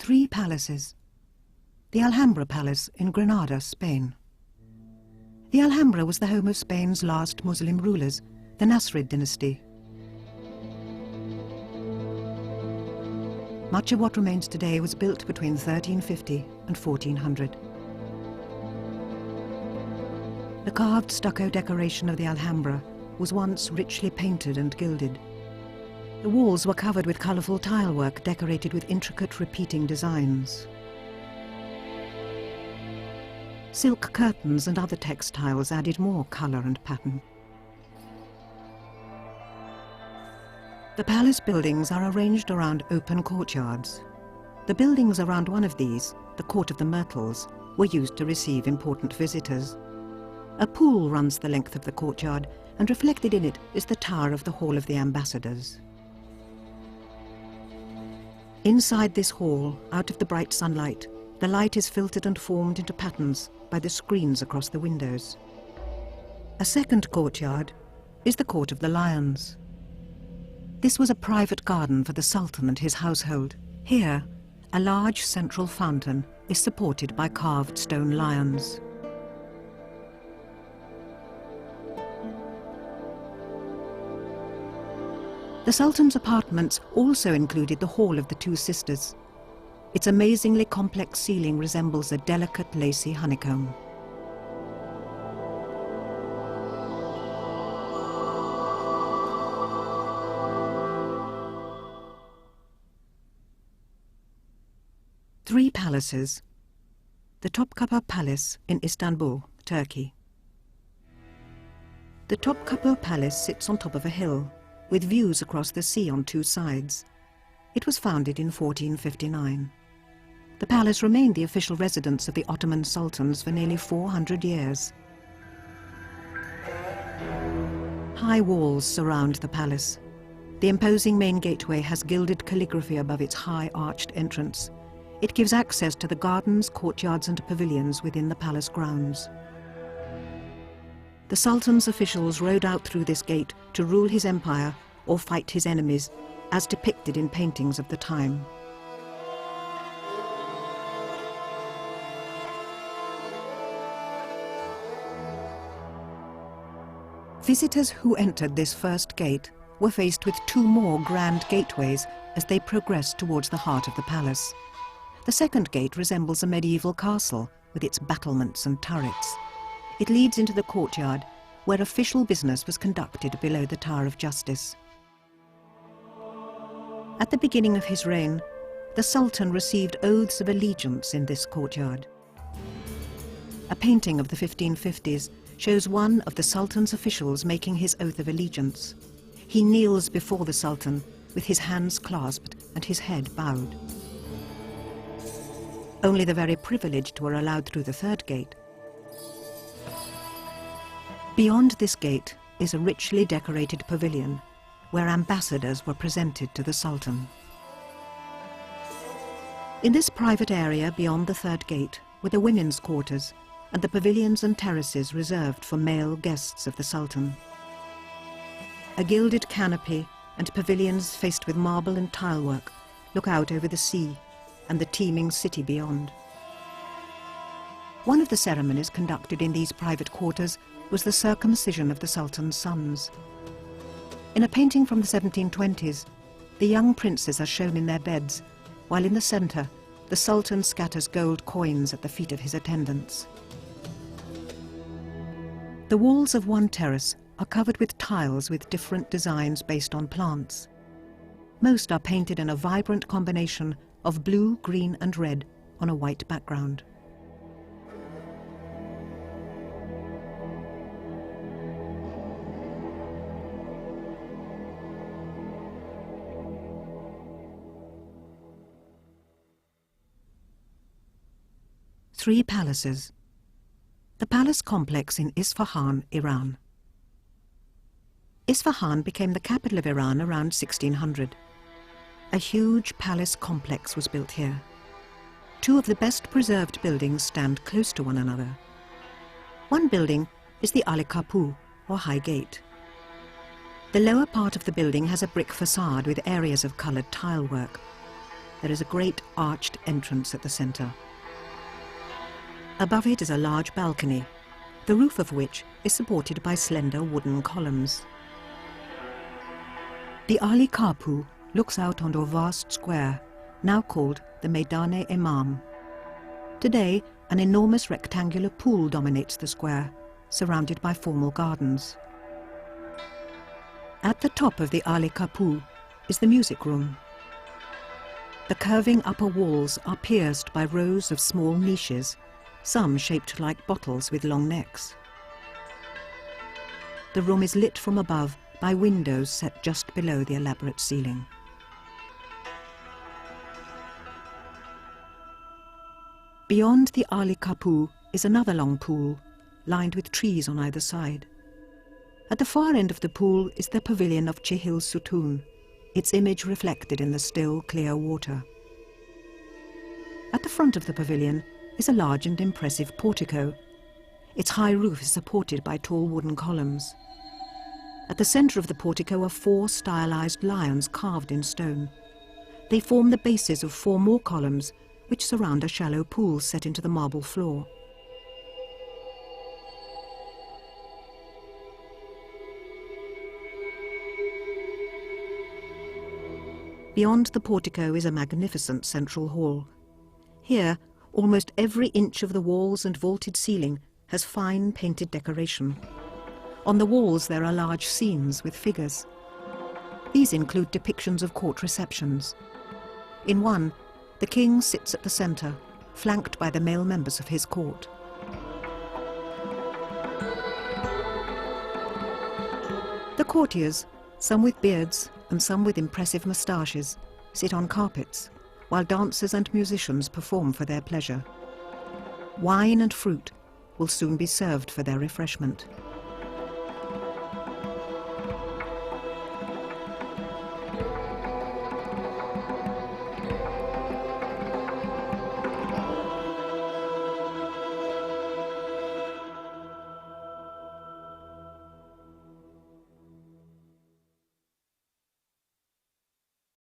Three palaces. The Alhambra Palace in Granada, Spain. The Alhambra was the home of Spain's last Muslim rulers, the Nasrid dynasty. Much of what remains today was built between 1350 and 1400. The carved stucco decoration of the Alhambra was once richly painted and gilded. The walls were covered with colourful tilework decorated with intricate repeating designs. Silk curtains and other textiles added more colour and pattern. The palace buildings are arranged around open courtyards. The buildings around one of these, the Court of the Myrtles, were used to receive important visitors. A pool runs the length of the courtyard, and reflected in it is the tower of the Hall of the Ambassadors. Inside this hall, out of the bright sunlight, the light is filtered and formed into patterns by the screens across the windows. A second courtyard is the Court of the Lions. This was a private garden for the Sultan and his household. Here, a large central fountain is supported by carved stone lions. The Sultan's apartments also included the Hall of the Two Sisters. Its amazingly complex ceiling resembles a delicate lacy honeycomb. Three palaces. The Topkapi Palace in Istanbul, Turkey. The Topkapi Palace sits on top of a hill, with views across the sea on two sides. It was founded in 1459. The palace remained the official residence of the Ottoman sultans for nearly 400 years. High walls surround the palace. The imposing main gateway has gilded calligraphy above its high arched entrance. It gives access to the gardens, courtyards and pavilions within the palace grounds. The Sultan's officials rode out through this gate to rule his empire or fight his enemies, as depicted in paintings of the time. Visitors who entered this first gate were faced with two more grand gateways as they progressed towards the heart of the palace. The second gate resembles a medieval castle with its battlements and turrets. It leads into the courtyard, where official business was conducted below the Tower of Justice. At the beginning of his reign, the Sultan received oaths of allegiance in this courtyard. A painting of the 1550s shows one of the Sultan's officials making his oath of allegiance. He kneels before the Sultan with his hands clasped and his head bowed. Only the very privileged were allowed through the third gate. Beyond this gate is a richly decorated pavilion where ambassadors were presented to the Sultan. In this private area beyond the third gate were the women's quarters and the pavilions and terraces reserved for male guests of the Sultan. A gilded canopy and pavilions faced with marble and tilework look out over the sea and the teeming city beyond. One of the ceremonies conducted in these private quarters was the circumcision of the Sultan's sons. In a painting from the 1720s, the young princes are shown in their beds, while in the centre, the Sultan scatters gold coins at the feet of his attendants. The walls of one terrace are covered with tiles with different designs based on plants. Most are painted in a vibrant combination of blue, green and red on a white background. Three palaces. The palace complex in Isfahan, Iran. Isfahan became the capital of Iran around 1600. A huge palace complex was built here. Two of the best preserved buildings stand close to one another. One building is the Ali Kapı, or High Gate. The lower part of the building has a brick facade with areas of coloured tilework. there is a great arched entrance at the centre. Above it is a large balcony, the roof of which is supported by slender wooden columns. The Ali Kapu looks out onto a vast square, now called the Maydan-i. Today, an enormous rectangular pool dominates the square, surrounded by formal gardens. At the top of the Ali Kapu is the music room. The curving upper walls are pierced by rows of small niches, some shaped like bottles with long necks. The room is lit from above by windows set just below the elaborate ceiling. Beyond the Ali Kapu is another long pool, lined with trees on either side. At the far end of the pool is the pavilion of Chihil Sutun, its image reflected in the still, clear water. At the front of the pavilion is a large and impressive portico. Its high roof is supported by tall wooden columns. At the centre of the portico are 4 stylized lions carved in stone. They form the bases of 4 more columns, which surround a shallow pool set into the marble floor. Beyond the portico is a magnificent central hall. Here, almost every inch of the walls and vaulted ceiling has fine painted decoration. On the walls there are large scenes with figures. These include depictions of court receptions. In one, the king sits at the centre, flanked by the male members of his court. The courtiers, some with beards and some with impressive moustaches, sit on carpets, while dancers and musicians perform for their pleasure. Wine and fruit will soon be served for their refreshment.